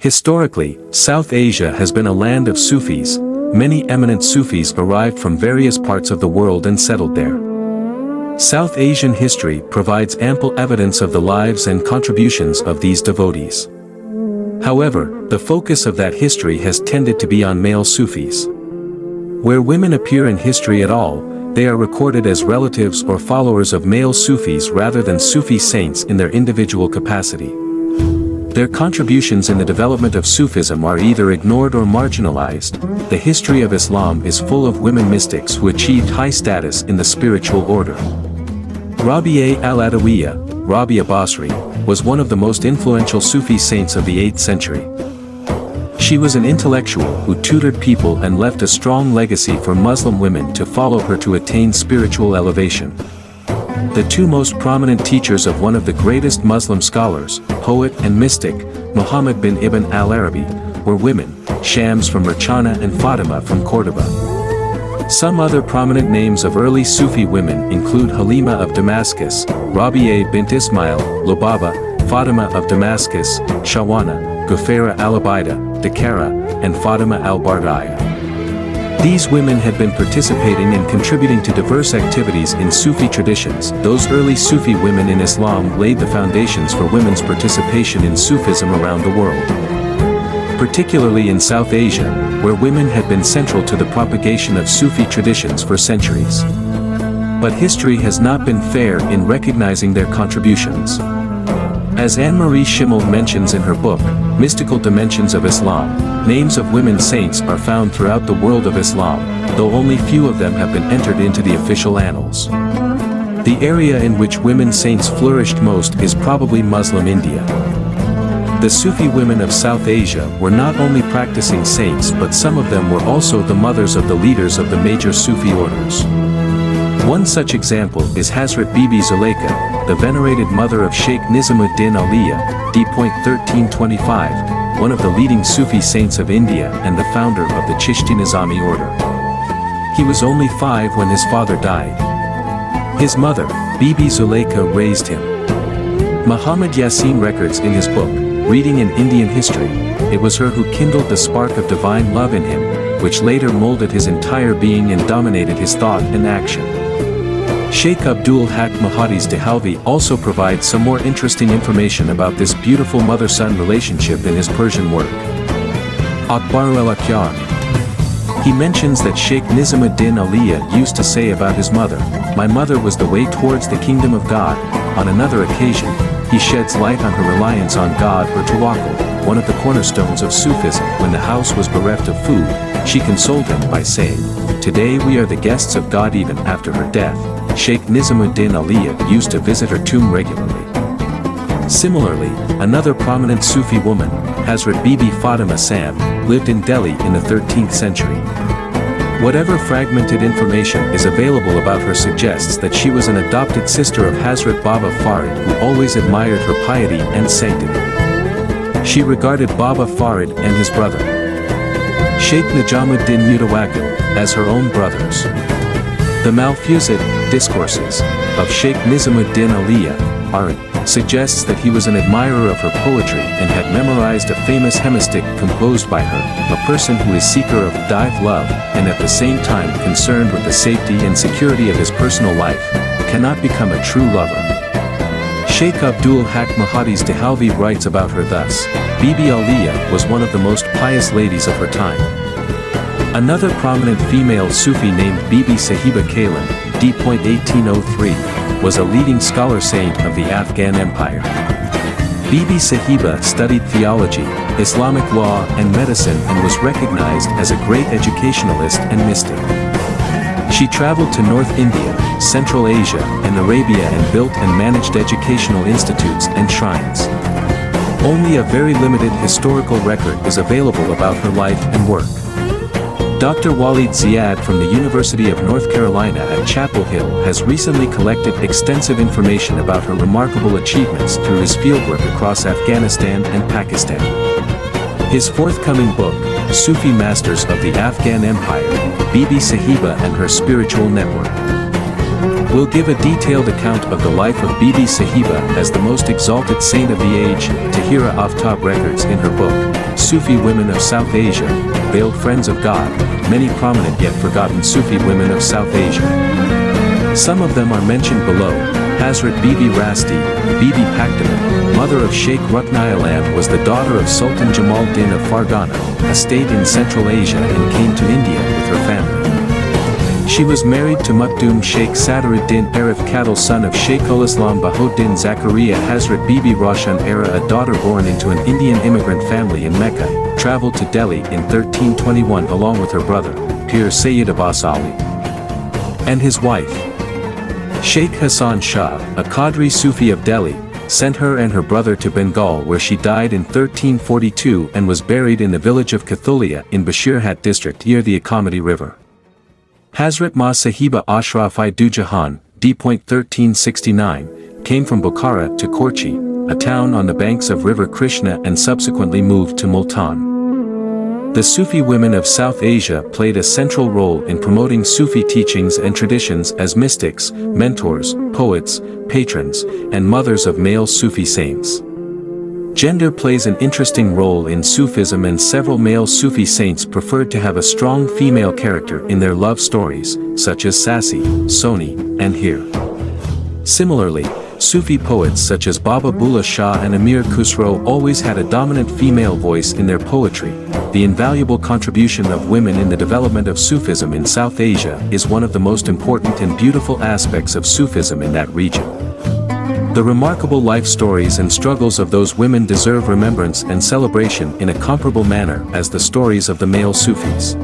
Historically, South Asia has been a land of Sufis. Many eminent Sufis arrived from various parts of the world and settled there. South Asian history provides ample evidence of the lives and contributions of these devotees. However, the focus of that history has tended to be on male Sufis. Where women appear in history at all, they are recorded as relatives or followers of male Sufis rather than Sufi saints in their individual capacity. Their contributions in the development of Sufism are either ignored or marginalized. The history of Islam is full of women mystics who achieved high status in the spiritual order. Rabi'a al-Adawiyya, Rabia Basri, was one of the most influential Sufi saints of the 8th century. She was an intellectual who tutored people and left a strong legacy for Muslim women to follow her to attain spiritual elevation. The two most prominent teachers of one of the greatest Muslim scholars, poet and mystic, Muhammad bin Ibn al-Arabi, were women, Shams from Rachana and Fatima from Cordoba. Some other prominent names of early Sufi women include Halima of Damascus, Rabi'a bint Ismail, Lubaba, Fatima of Damascus, Shawana, Ghufaira al-Abida, Dakara, and Fatima al-Bardaya. These women had been participating and contributing to diverse activities in Sufi traditions. Those early Sufi women in Islam laid the foundations for women's participation in Sufism around the world. Particularly in South Asia, where women had been central to the propagation of Sufi traditions for centuries. But history has not been fair in recognizing their contributions. As Anne-Marie Schimmel mentions in her book, Mystical Dimensions of Islam, names of women saints are found throughout the world of Islam, though only few of them have been entered into the official annals. The area in which women saints flourished most is probably Muslim India. The Sufi women of South Asia were not only practicing saints but some of them were also the mothers of the leaders of the major Sufi orders. One such example is Hazrat Bibi Zuleika, the venerated mother of Sheikh Nizamuddin Aliya, d.1325, one of the leading Sufi saints of India and the founder of the Chishti Nizami order. He was only 5 when his father died. His mother, Bibi Zuleika, raised him. Muhammad Yasin records in his book, Reading in Indian History, it was her who kindled the spark of divine love in him, which later molded his entire being and dominated his thought and action. Sheikh Abdul Haq Mahadi's Dehalvi also provides some more interesting information about this beautiful mother-son relationship in his Persian work. Akbar al-Akhyar. He mentions that Sheikh Nizamuddin Aliya used to say about his mother, "My mother was the way towards the kingdom of God." On another occasion, he sheds light on her reliance on God or tawakkul, one of the cornerstones of Sufism. When the house was bereft of food, she consoled him by saying, "Today we are the guests of God even after her death." Sheikh Nizamuddin Aliya used to visit her tomb regularly. Similarly, another prominent Sufi woman, Hazrat Bibi Fatima Sam, lived in Delhi in the 13th century. Whatever fragmented information is available about her suggests that she was an adopted sister of Hazrat Baba Farid, who always admired her piety and sanctity. She regarded Baba Farid and his brother, Sheikh Nijamuddin Mutawakkil, as her own brothers. The Malfuzat discourses of Sheikh Nizamuddin Aliya suggests that he was an admirer of her poetry and had memorized a famous hemistich composed by her. A person who is seeker of dive love and at the same time concerned with the safety and security of his personal life cannot become a true lover. Sheikh Abdul Haq Mahadi's Dehalvi writes about her thus: Bibi Aliya was one of the most pious ladies of her time. Another prominent female Sufi named Bibi Sahiba Kailan, d.1803, was a leading scholar saint of the Afghan Empire. Bibi Sahiba studied theology, Islamic law and medicine and was recognized as a great educationalist and mystic. She traveled to North India, Central Asia and Arabia and built and managed educational institutes and shrines. Only a very limited historical record is available about her life and work. Dr. Walid Ziad from the University of North Carolina at Chapel Hill has recently collected extensive information about her remarkable achievements through his fieldwork across Afghanistan and Pakistan. His forthcoming book, Sufi Masters of the Afghan Empire, Bibi Sahiba and Her Spiritual Network, will give a detailed account of the life of Bibi Sahiba as the most exalted saint of the age. Tahira Aftab records in her book, Sufi Women of South Asia, Veiled Friends of God, many prominent yet forgotten Sufi women of South Asia. Some of them are mentioned below. Hazrat Bibi Rasti, Bibi Pakhtama, mother of Sheikh Ruknayalam, was the daughter of Sultan Jamal Din of Fargana, a state in Central Asia, and came to India with her family. She was married to Makdum Sheikh Sadaruddin Arif Kadal, son of Sheikhul Islam Bahuddin Zakaria. Hazrat Bibi Roshan Ara, a daughter born into an Indian immigrant family in Mecca, travelled to Delhi in 1321 along with her brother, Pir Sayyid Abbas Ali, and his wife. Sheikh Hassan Shah, a Qadri Sufi of Delhi, sent her and her brother to Bengal, where she died in 1342 and was buried in the village of Kathulia in Bashirhat district near the Akamati river. Hazrat Ma Sahiba Ashraf-i Dujahan, d.1369, came from Bukhara to Korchi, a town on the banks of river Krishna, and subsequently moved to Multan. The Sufi women of South Asia played a central role in promoting Sufi teachings and traditions as mystics, mentors, poets, patrons, and mothers of male Sufi saints. Gender plays an interesting role in Sufism, and several male Sufi saints preferred to have a strong female character in their love stories, such as Sassi, Soni, and Hir. Similarly, Sufi poets such as Baba Bulla Shah and Amir Khusro always had a dominant female voice in their poetry. The invaluable contribution of women in the development of Sufism in South Asia is one of the most important and beautiful aspects of Sufism in that region. The remarkable life stories and struggles of those women deserve remembrance and celebration in a comparable manner as the stories of the male Sufis.